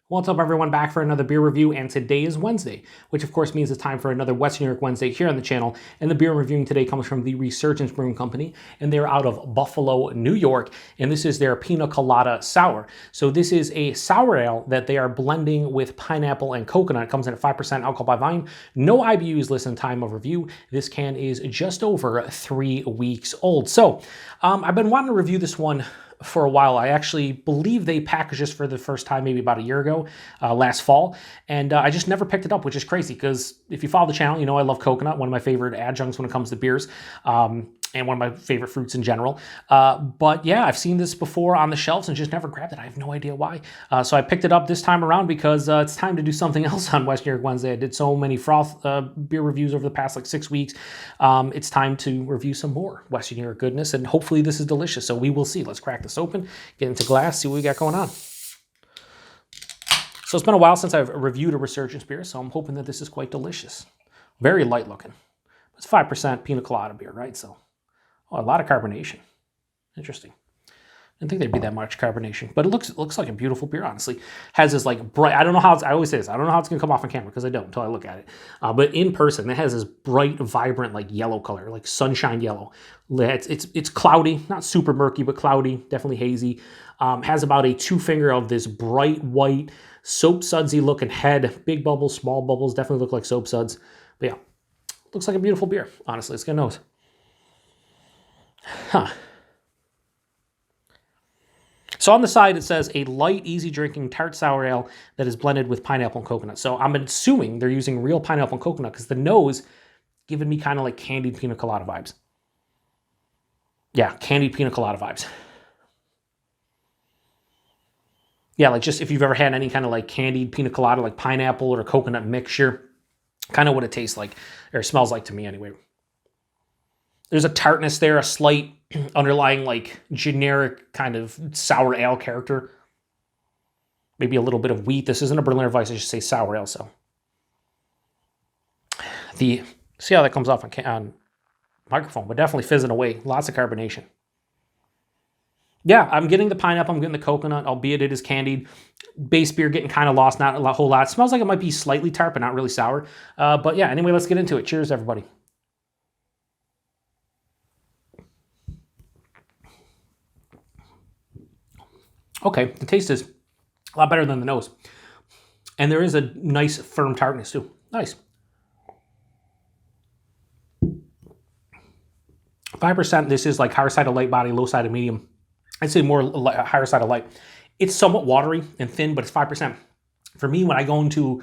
What's up, everyone? Back for another beer review, and today is Wednesday, which of course means it's time for another Western New York Wednesday here on the channel. And the beer I'm reviewing today comes from the Resurgence Brewing Company, and they're out of Buffalo, New York, and this is their Piña Colada Sour. So this is a sour ale that they are blending with pineapple and coconut. It comes in at 5% alcohol by volume. No IBUs listed in time of review. This can is just over 3 weeks old. So I've been wanting to review this one for a while. I actually believe they packaged this for the first time maybe about a year ago, last fall, and I just never picked it up, which is crazy because if you follow the channel, you know I love coconut, one of my favorite adjuncts when it comes to beers, and one of my favorite fruits in general. But yeah, I've seen this before on the shelves and just never grabbed it. I have no idea why. So I picked it up this time around because it's time to do something else on Western New York Wednesday. I did so many froth beer reviews over the past like 6 weeks. It's time to review some more Western New York goodness, and hopefully this is delicious. So we will see. Let's crack this open, get into glass, see what we got going on. So it's been a while since I've reviewed a Resurgence beer, so I'm hoping that this is quite delicious. Very light looking. It's 5% Pina Colada beer, right? So a lot of carbonation. Interesting. I didn't think there'd be that much carbonation, but it looks like a beautiful beer, honestly. Has this like bright, I don't know how it's, I always say this, I don't know how it's gonna come off on camera because I don't until I look at it. But in person, it has this bright, vibrant, like yellow color, like sunshine yellow. It's cloudy, not super murky, but cloudy, definitely hazy. Has about a 2-finger of this bright white, soap sudsy looking head. Big bubbles, small bubbles, definitely look like soap suds. But yeah, looks like a beautiful beer, honestly. Let's get a nose. Huh. So on the side, it says a light, easy drinking tart sour ale that is blended with pineapple and coconut. So I'm assuming they're using real pineapple and coconut because the nose giving me kind of like candied pina colada vibes. Yeah, candied pina colada vibes. Yeah, like just if you've ever had any kind of like candied pina colada, like pineapple or coconut mixture, kind of what it tastes like, or smells like to me anyway. There's a tartness there, a slight underlying like generic kind of sour ale character. Maybe a little bit of wheat. This isn't a Berliner Weiss, I should say sour ale. So see how that comes off on microphone, but definitely fizzing away. Lots of carbonation. Yeah, I'm getting the pineapple, I'm getting the coconut, albeit it is candied. Base beer getting kind of lost, not a whole lot. It smells like it might be slightly tart, but not really sour. But yeah, anyway, let's get into it. Cheers, everybody. Okay, the taste is a lot better than the nose. And there is a nice firm tartness too. Nice. 5%, this is like higher side of light body, low side of medium. I'd say more higher side of light. It's somewhat watery and thin, but it's 5%. For me, when I go into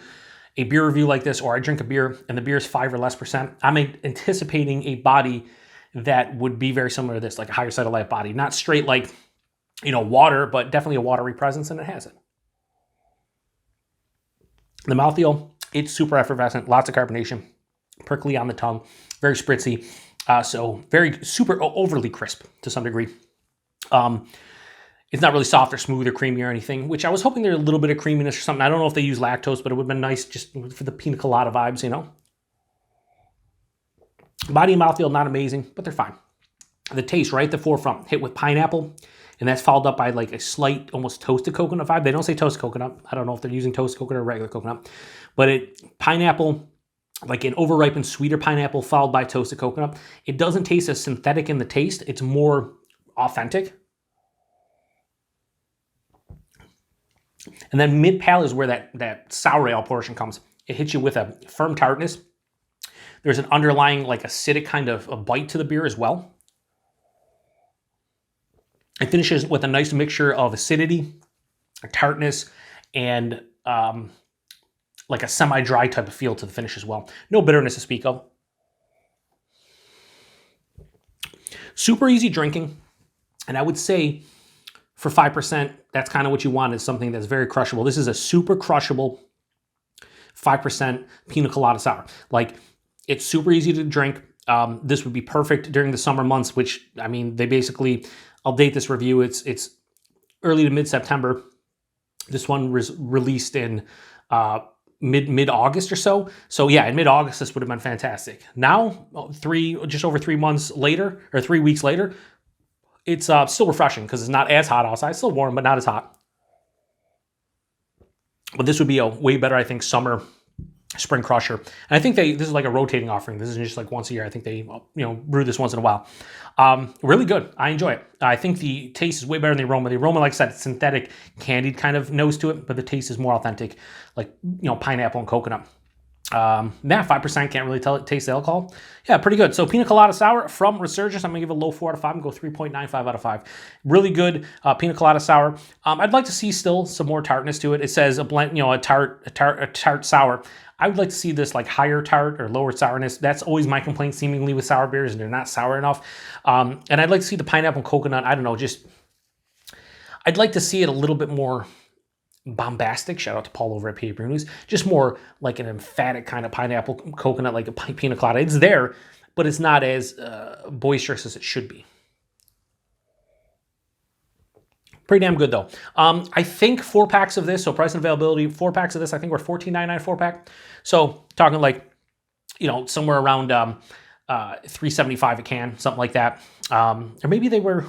a beer review like this, or I drink a beer and the beer is 5 or less percent, I'm anticipating a body that would be very similar to this, like a higher side of light body. Not straight like, you know, water, but definitely a watery presence, and it has it. The mouthfeel, it's super effervescent, lots of carbonation, prickly on the tongue, very spritzy, so very super overly crisp to some degree. It's not really soft or smooth or creamy or anything, which I was hoping there's a little bit of creaminess or something. I don't know if they use lactose, but it would have been nice just for the pina colada vibes, you know. Body and mouthfeel, not amazing, but they're fine. The taste right at the forefront, hit with pineapple, and that's followed up by like a slight, almost toasted coconut vibe. They don't say toasted coconut. I don't know if they're using toasted coconut or regular coconut, but pineapple, like an overripened, sweeter pineapple followed by toasted coconut. It doesn't taste as synthetic in the taste. It's more authentic. And then mid-palate is where that sour ale portion comes. It hits you with a firm tartness. There's an underlying like acidic kind of a bite to the beer as well. It finishes with a nice mixture of acidity, tartness, and like a semi-dry type of feel to the finish as well. No bitterness to speak of. Super easy drinking. And I would say for 5%, that's kind of what you want, is something that's very crushable. This is a super crushable 5% Pina Colada Sour. Like, it's super easy to drink. This would be perfect during the summer months, which, I mean, they basically, I'll date this review, it's early to mid-September. This one was released in mid-August or so. So yeah, in mid-August, this would have been fantastic. Now, just over 3 months later, or 3 weeks later, it's still refreshing because it's not as hot outside. It's still warm, but not as hot. But this would be a way better, I think, summer spring crusher. And I think this is like a rotating offering. This isn't just like once a year. I think they brew this once in a while. Really good. I enjoy it. I think the taste is way better than the aroma. The aroma, like I said, synthetic candied kind of nose to it, but the taste is more authentic, like pineapple and coconut. 5% can't really taste the alcohol. Yeah, pretty good. So Piña Colada Sour from Resurgence. I'm gonna give it a low 4 out of 5 and go 3.95 out of 5. Really good Piña Colada Sour. I'd like to see still some more tartness to it. It says a blend, a tart sour. I would like to see this like higher tart or lower sourness. That's always my complaint seemingly with sour beers, and they're not sour enough. And I'd like to see the pineapple and coconut. I don't know, I'd like to see it a little bit more bombastic. Shout out to Paul over at PA Brew News. Just more like an emphatic kind of pineapple coconut, like a pina colada. It's there, but it's not as boisterous as it should be. Pretty damn good though. I think 4-packs of this, so price and availability, 4-packs of this, I think we're $14.99 4-pack. So talking like, somewhere around $3.75 a can, something like that. Or maybe they might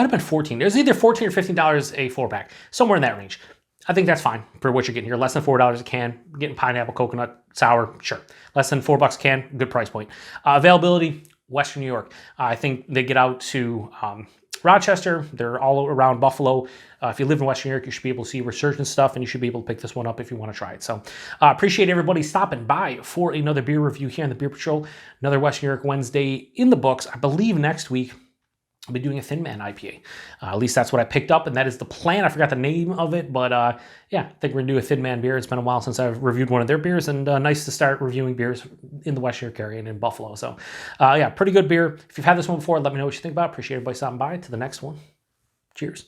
have been $14. It was either $14 or $15 a 4-pack, somewhere in that range. I think that's fine for what you're getting here. Less than $4 a can, getting pineapple, coconut, sour, sure. Less than $4 a can, good price point. Availability, Western New York. I think they get out to Rochester. They're all around Buffalo. If you live in Western New York, you should be able to see Resurgence stuff, and you should be able to pick this one up if you want to try it. So appreciate everybody stopping by for another beer review here on the Beer Patrol. Another Western New York Wednesday in the books. I believe next week I'll be doing a Thin Man IPA. At least that's what I picked up, and that is the plan. I forgot the name of it, but yeah, I think we're going to do a Thin Man beer. It's been a while since I've reviewed one of their beers, and nice to start reviewing beers in the Western New York area and in Buffalo. So yeah, pretty good beer. If you've had this one before, let me know what you think about it. Appreciate everybody stopping by. To the next one. Cheers.